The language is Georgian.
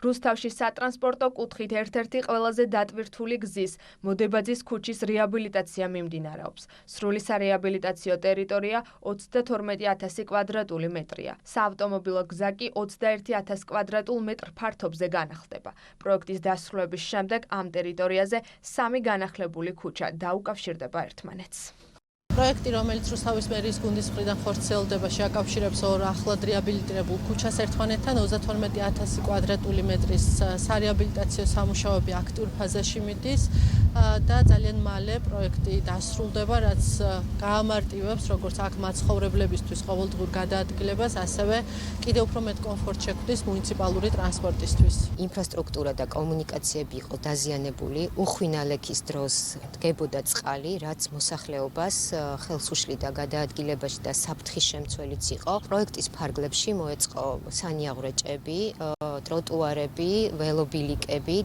რუსთავში სატრანსპორტო კუთხით ერთ-ერთი ყველაზე დატვირთული გზის მოდებაძის ქუჩის რეაბილიტაცია მიმდინარეობს. სრული სარეაბილიტაციო ტერიტორია 32.000 კვადრატული მეტრია. საავტომობილო გზა კი 21.000 კვადრატულ მეტრ ფართობზე განახლდება. პროექტის დასრულების შემდეგ ამ ტერიტორიაზე 3 განახლებული ქუჩა დაუკავშირდება ერთმანეთს. პროექტი, რომელიც რუსთავის მერიის გუნდის მხრიდან ხორციელდება, შეაკავშირებს ორ ახლად რეაბილიტირებულ ქუჩას ერთმანეთთან 32.000 კვადრატული მეტრის სარეაბილიტაციო სამუშაოები აქტიურ ფაზაში მიდის და ძალიან მალე პროექტი დასრულდება, რაც გაამარტივებს როგორც აქ მაცხოვრებლებისთვის ყოველდღიურ გადაადგილებას, ასევე კიდევ უფრო მეტ კომფორტს შექმნის მუნიციპალური ტრანსპორტისთვის. ინფრასტრუქტურა და კომუნიკაციები იყო დაზიანებული, უხვინალექის დროს დგებოდა წყალი, რაც მოსახლეობას ხელს უშლიდა გადაადგილებაში და საფრთხის შემცველიც იყო. პროექტის ფარგლებში მოეწყო სანიაღვრეჭები, ტროტუარები, ველობილიკები.